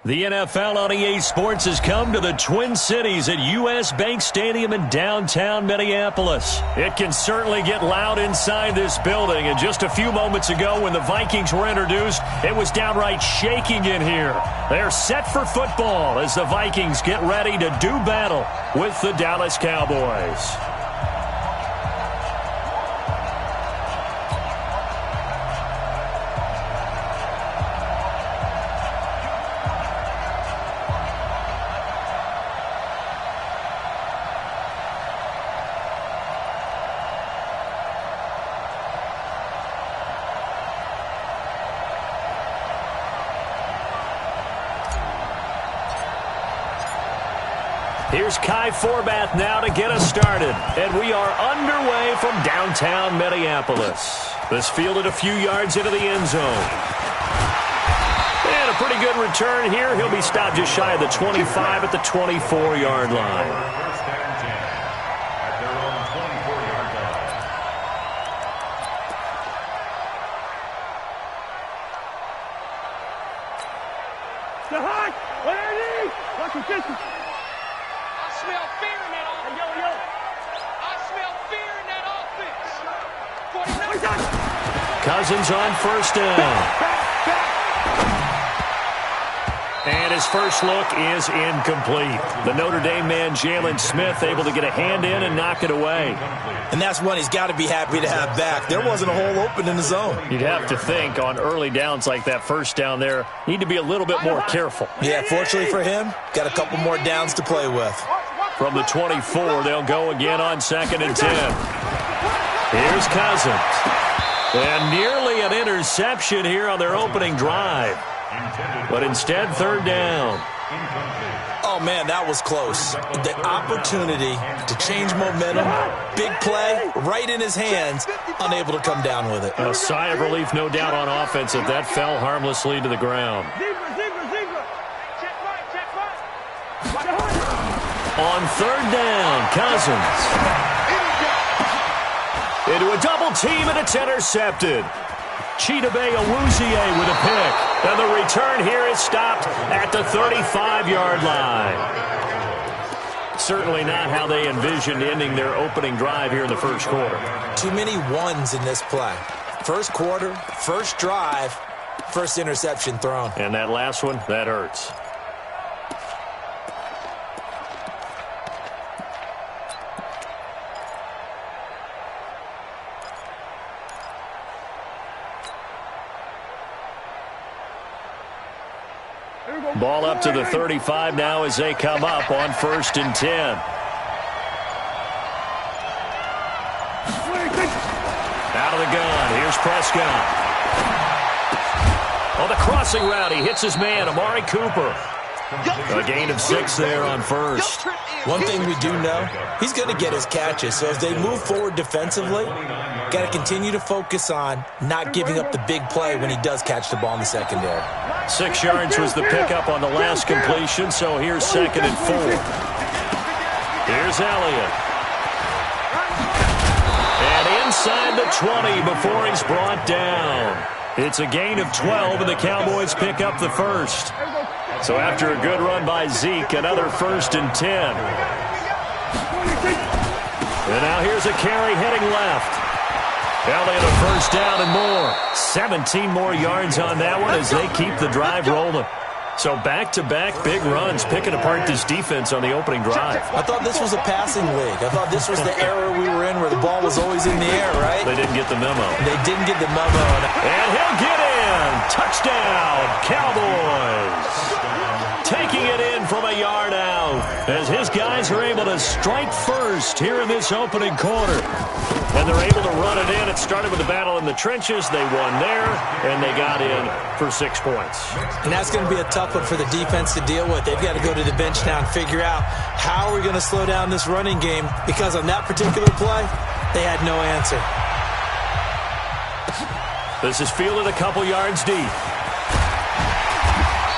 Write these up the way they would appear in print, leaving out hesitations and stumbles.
The NFL on EA Sports has come to the Twin Cities at U.S. Bank Stadium in downtown Minneapolis. It can certainly get loud inside this building, and just a few moments ago when the Vikings were introduced, it was downright shaking in here. They're set for football as the Vikings get ready to do battle with the Dallas Cowboys. Here's Kai Forbath now to get us started. And we are underway from downtown Minneapolis. This fielded a few yards into the end zone. And a pretty good return here. He'll be stopped just shy of the 25 at the 24-yard line. Cousins on first down. And his first look is incomplete. The Notre Dame man, Jalen Smith, able to get a hand in and knock it away. And that's one he's got to be happy to have back. There wasn't a hole open in the zone. You'd have to think on early downs like that first down there, need to be a little bit more careful. Yeah, fortunately for him, got a couple more downs to play with. From the 24, they'll go again on 2nd and 10. Here's Cousins. And nearly an interception here on their opening drive. But instead, 3rd down. Oh, man, that was close. The opportunity to change momentum, big play, right in his hands, unable to come down with it. A sigh of relief, no doubt, on offense that that fell harmlessly to the ground. On 3rd down, Cousins. Into a double team, and it's intercepted. Chidobe Awuzie with a pick. And the return here is stopped at the 35-yard line. Certainly not how they envisioned ending their opening drive here in the first quarter. Too many ones in this play. First quarter, first drive, first interception thrown. And that last one, that hurts. Ball up to the 35 now as they come up on 1st and 10. Out of the gun. Here's Prescott. On the crossing route, he hits his man, Amari Cooper. A gain of 6 there on 1st. One thing we do know, he's going to get his catches. So as they move forward defensively, got to continue to focus on not giving up the big play when he does catch the ball in the secondary. 6 yards was the pickup on the last completion, so here's 2nd and 4. Here's Elliott. And inside the 20 before he's brought down. It's a gain of 12, and the Cowboys pick up the first. So after a good run by Zeke, another 1st and 10. And now here's a carry heading left. Elliott a first down and more. 17 more yards on that one as they keep the drive rolling. So back-to-back big runs, picking apart this defense on the opening drive. I thought this was a passing league. I thought this was the era we were in where the ball was always in the air, right? They didn't get the memo. They didn't get the memo. And he'll get in. Touchdown, Cowboys. Taking it in from a yard out as his guys are able to strike first here in this opening quarter. And they're able to run it in. It started with the battle in the trenches. They won there, and they got in for 6 points. And that's going to be a tough one for the defense to deal with. They've got to go to the bench now and figure out how we're going to slow down this running game, because on that particular play, they had no answer. This is fielded a couple yards deep.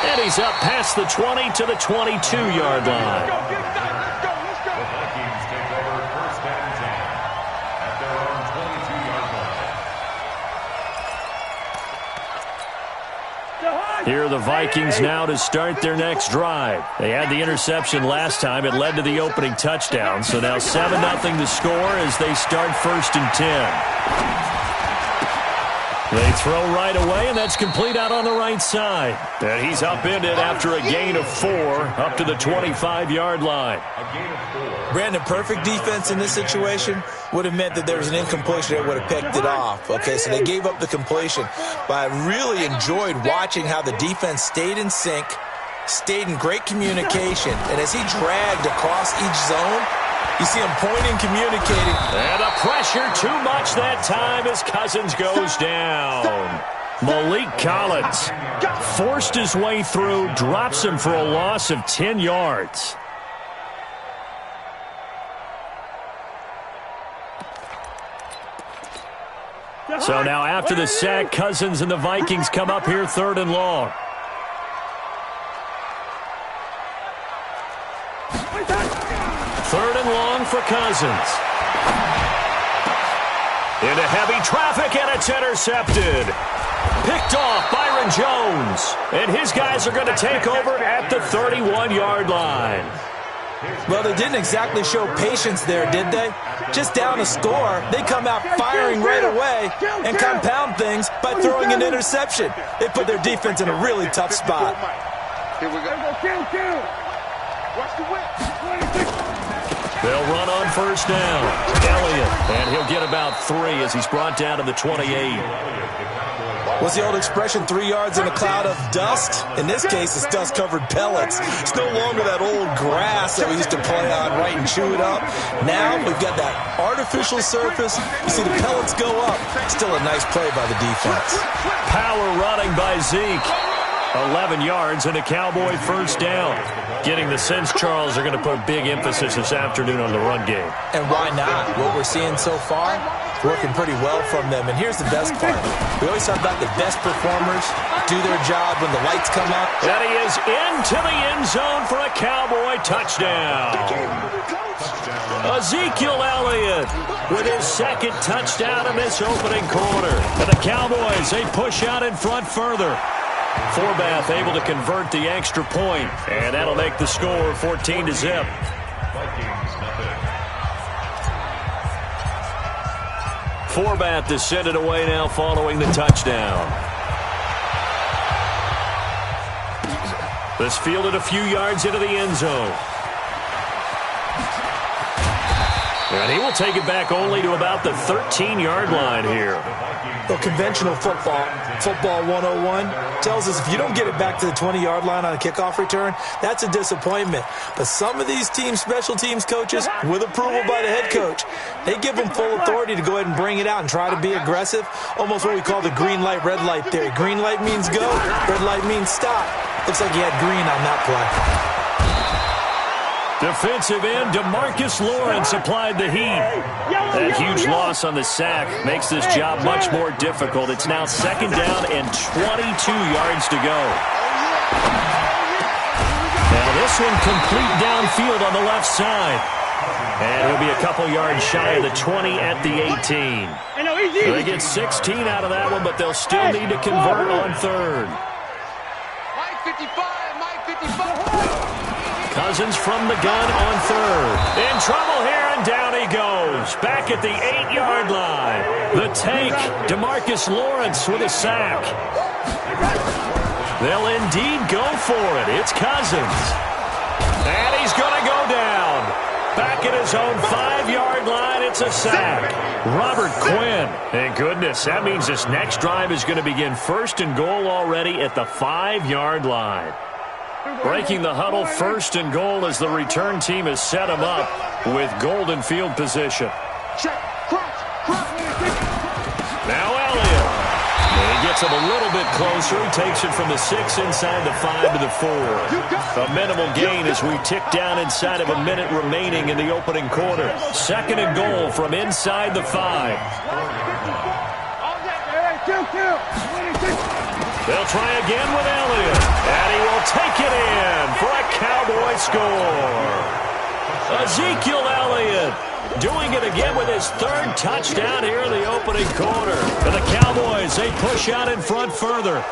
And he's up past the 20 to the 22-yard line. Vikings take over 1st and 10 at their own 22-yard line. Here are the Vikings now to start their next drive. They had the interception last time. It led to the opening touchdown. So now 7-0 to score as they start 1st and 10. They throw right away, and that's complete out on the right side. And he's upended after a gain of 4 up to the 25-yard line. Brandon, perfect defense in this situation would have meant that there was an incompletion that would have picked it off. Okay, so they gave up the completion. But I really enjoyed watching how the defense stayed in sync, stayed in great communication. And as he dragged across each zone, you see him pointing, communicating. And the pressure too much that time as Cousins goes down. Malik Collins forced his way through, drops him for a loss of 10 yards. So now after the sack, Cousins and the Vikings come up here 3rd and long. Third and long for Cousins. Into heavy traffic, and it's intercepted. Picked off Byron Jones. And his guys are going to take over at the 31-yard line. Well, they didn't exactly show patience there, did they? Just down a score, they come out firing right away and compound things by throwing an interception. They put their defense in a really tough spot. Here we go. Watch the whip. They'll run on 1st down. Elliott, and he'll get about 3 as he's brought down to the 28. What's the old expression, 3 yards in a cloud of dust? In this case, it's dust-covered pellets. It's no longer that old grass that we used to play on, right, and chew it up. Now we've got that artificial surface. You see the pellets go up. Still a nice play by the defense. Power running by Zeke. 11 yards and a Cowboy 1st down. Getting the sense Charles are going to put big emphasis this afternoon on the run game. And why not? What we're seeing so far, working pretty well from them. And here's the best part. We always talk about the best performers do their job when the lights come up. And he is into the end zone for a Cowboy touchdown. Ezekiel Elliott with his 2nd touchdown in this opening quarter. And the Cowboys, they push out in front further. Forbath able to convert the extra point, and that'll make the score 14-0. Forbath is sent it away now following the touchdown. This fielded a few yards into the end zone. And he will take it back only to about the 13-yard line here. Well, conventional football 101, tells us if you don't get it back to the 20-yard line on a kickoff return, that's a disappointment. But some of these special teams coaches, with approval by the head coach, they give them full authority to go ahead and bring it out and try to be aggressive, almost what we call the green light, red light theory. Green light means go, red light means stop. Looks like he had green on that play. Defensive end DeMarcus Lawrence applied the heat. That huge loss on the sack makes this job much more difficult. It's now 2nd down and 22 yards to go. Now this one complete downfield on the left side. And it'll be a couple yards shy of the 20 at the 18. They get 16 out of that one, but they'll still need to convert on 3rd. Mike 55, Mike 55. Cousins from the gun on 3rd. In trouble here, and down he goes. Back at the 8-yard line. The take, DeMarcus Lawrence with a sack. They'll indeed go for it. It's Cousins. And he's going to go down. Back at his own 5-yard line, it's a sack. Robert Quinn. Thank goodness, that means this next drive is going to begin 1st and goal already at the 5-yard line. Breaking the huddle, 1st and goal as the return team has set him up with golden field position. Now Elliott. And he gets him a little bit closer. He takes it from the 6 inside the 5 to the 4. A minimal gain as we tick down inside of a minute remaining in the opening quarter. 2nd and goal from inside the 5. They'll try again with Elliott, and he will take it in for a Cowboy score. Ezekiel Elliott doing it again with his 3rd touchdown here in the opening quarter. And the Cowboys, they push out in front further.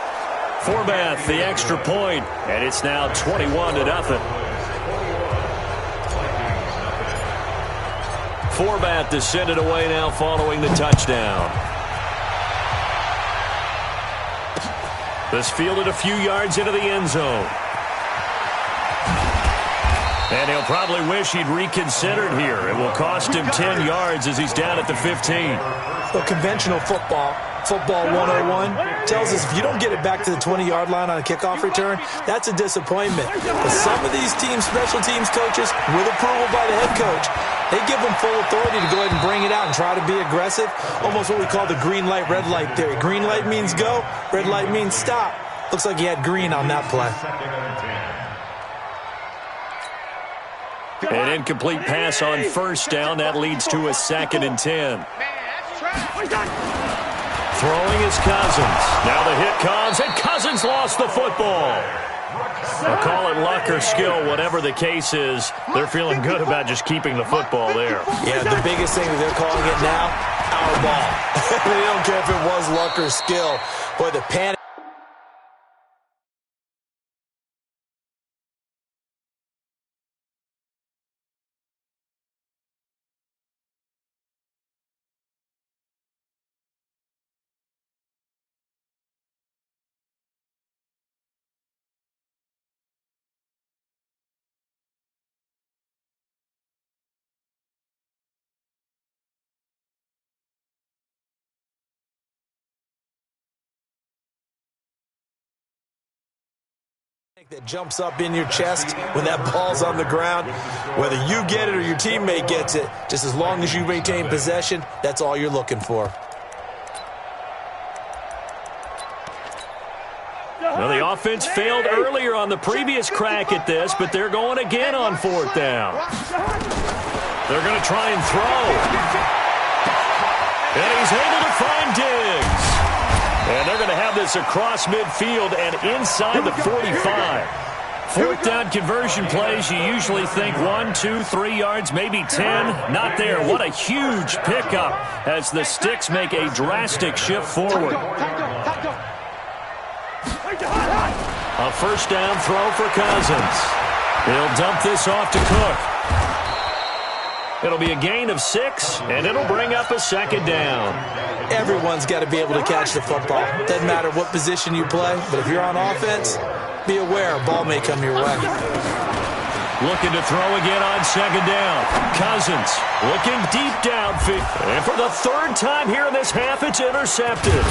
Forbath, the extra point, and it's now 21-0. Forbath to send it away now following the touchdown. This fielded a few yards into the end zone. And he'll probably wish he'd reconsidered here. It will cost him 10 yards as he's down at the 15. So conventional football 101, tells us if you don't get it back to the 20-yard line on a kickoff return, that's a disappointment. But some of these special teams coaches, with approval by the head coach, they give them full authority to go ahead and bring it out and try to be aggressive. Almost what we call the green light, red light theory. Green light means go, red light means stop. Looks like he had green on that play. An incomplete pass on first down. That leads to a 2nd and 10. Throwing is Cousins. Now the hit comes, and Cousins lost the football. I'll call it luck or skill, whatever the case is. They're feeling good about just keeping the football there. Yeah, the biggest thing that they're calling it now, our ball. They don't care if it was luck or skill. Boy, the panic. That jumps up in your chest when that ball's on the ground. Whether you get it or your teammate gets it, just as long as you maintain possession, that's all you're looking for. Well, the offense failed earlier on the previous crack at this, but they're going again on 4th down. They're going to try and throw. And he's able to find Diggs. And they're going to have this across midfield and inside the 45. 4th down conversion plays, you usually think 1, 2, 3 yards, maybe 10. Not there. What a huge pickup as the Sticks make a drastic shift forward. A 1st down throw for Cousins. He'll dump this off to Cook. It'll be a gain of 6, and it'll bring up a 2nd down. Everyone's got to be able to catch the football. Doesn't matter what position you play, but if you're on offense, be aware a ball may come your way. Looking to throw again on 2nd down. Cousins looking deep downfield. And for the 3rd time here in this half, it's intercepted.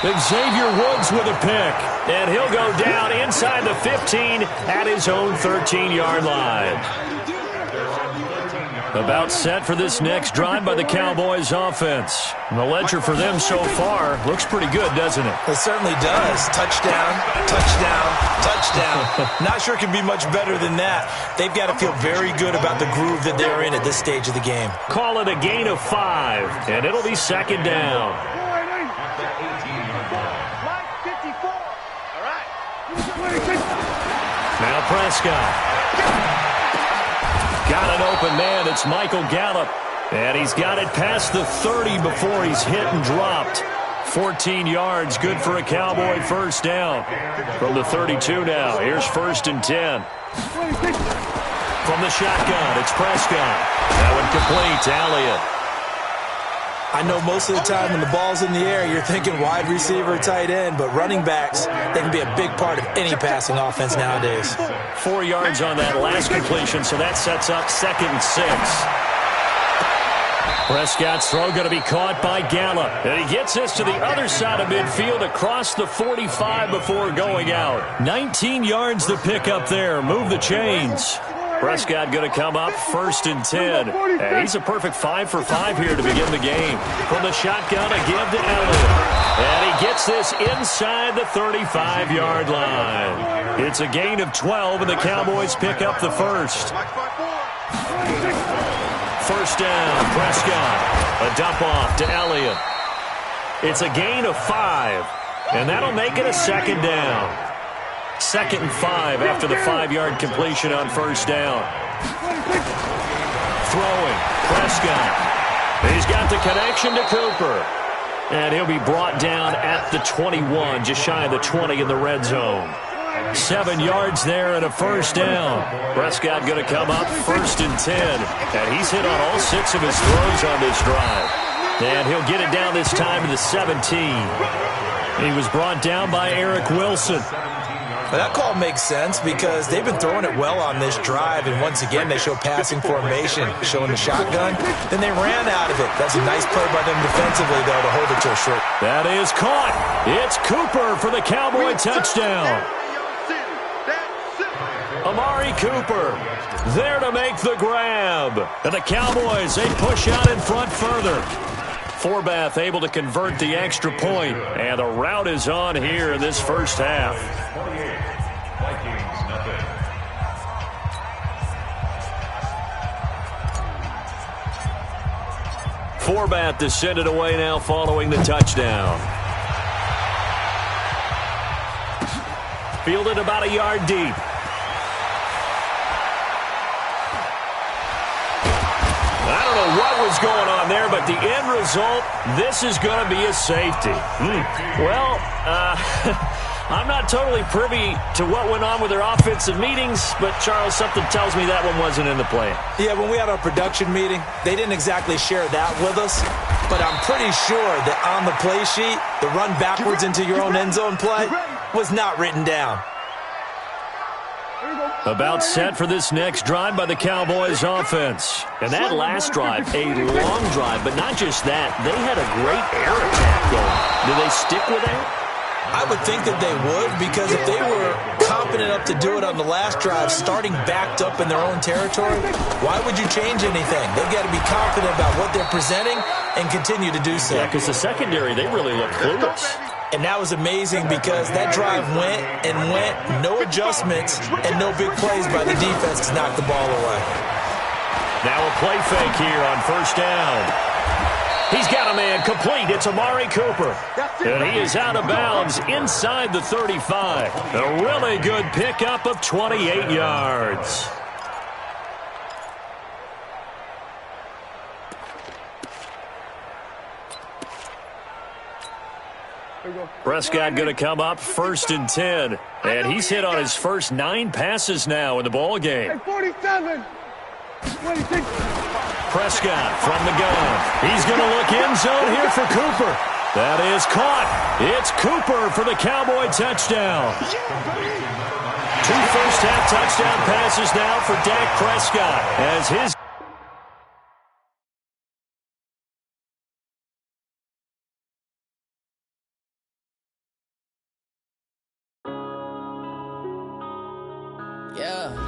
Xavier Woods with a pick. And he'll go down inside the 15 at his own 13-yard line. About set for this next drive by the Cowboys offense. The ledger for them so far looks pretty good, doesn't it? It certainly does. Touchdown, touchdown, touchdown. Not sure it can be much better than that. They've got to feel very good about the groove that they're in at this stage of the game. Call it a gain of 5, and it'll be 2nd down. Now Prescott. Got an open man. It's Michael Gallup. And he's got it past the 30 before he's hit and dropped. 14 yards, good for a Cowboy 1st down. From the 32 now, here's 1st and 10. From the shotgun, it's Prescott. That one complete to Elliott. I know most of the time when the ball's in the air, you're thinking wide receiver, tight end, but running backs, they can be a big part of any passing offense nowadays. 4 yards on that last completion, so that sets up 2nd and 6. Prescott's throw going to be caught by Gallup. And he gets this to the other side of midfield across the 45 before going out. 19 yards to pick up there. Move the chains. Prescott going to come up 1st and 10. And he's a perfect 5 for 5 here to begin the game. From the shotgun, a give to Elliott. And he gets this inside the 35-yard line. It's a gain of 12, and the Cowboys pick up the 1st. 1st down, Prescott. A dump off to Elliott. It's a gain of 5, and that'll make it a 2nd down. 2nd and 5 after the 5-yard completion on 1st down. Throwing, Prescott. He's got the connection to Cooper. And he'll be brought down at the 21, just shy of the 20 in the red zone. 7 yards there and a first down. Prescott going to come up 1st and 10. And he's hit on all 6 of his throws on this drive. And he'll get it down this time to the 17. He was brought down by Eric Wilson. Well, that call makes sense because they've been throwing it well on this drive, and once again they show passing formation, showing the shotgun. Then they ran out of it. That's a nice play by them defensively, though, to hold it to a short. That is caught. It's Cooper for the Cowboy touchdown. Amari Cooper there to make the grab. And the Cowboys, they push out in front further. Forbath able to convert the extra point, and the rout is on here in this first half. Forbath descended away now following the touchdown. Fielded about a yard deep. I don't know what was going on there, but the end result, this is going to be a safety. Well, I'm not totally privy to what went on with their offensive meetings, but, Charles, something tells me that one wasn't in the plan. Yeah, when we had our production meeting, they didn't exactly share that with us, but I'm pretty sure that on the play sheet, the run backwards into your own end zone play was not written down. About set for this next drive by the Cowboys offense. And that last drive, a long drive, but not just that. They had a great air attack going. Do they stick with that? I would think that they would, because if they were confident enough to do it on the last drive, starting backed up in their own territory, why would you change anything? They've got to be confident about what they're presenting and continue to do so. Yeah, because the secondary, they really look clueless. And that was amazing because that drive went and went, no adjustments and no big plays by the defense to knock the ball away. Now a play fake here on first down. He's got a man complete. It's Amari Cooper. And he is out of bounds inside the 35. A really good pickup of 28 yards. Prescott going to come up 1st and 10. And he's hit on his first 9 passes now in the ball game. 47. 26. Prescott from the gun. He's going to look end zone here for Cooper. That is caught. It's Cooper for the Cowboy touchdown. 2 first-half touchdown passes now for Dak Prescott as his yeah.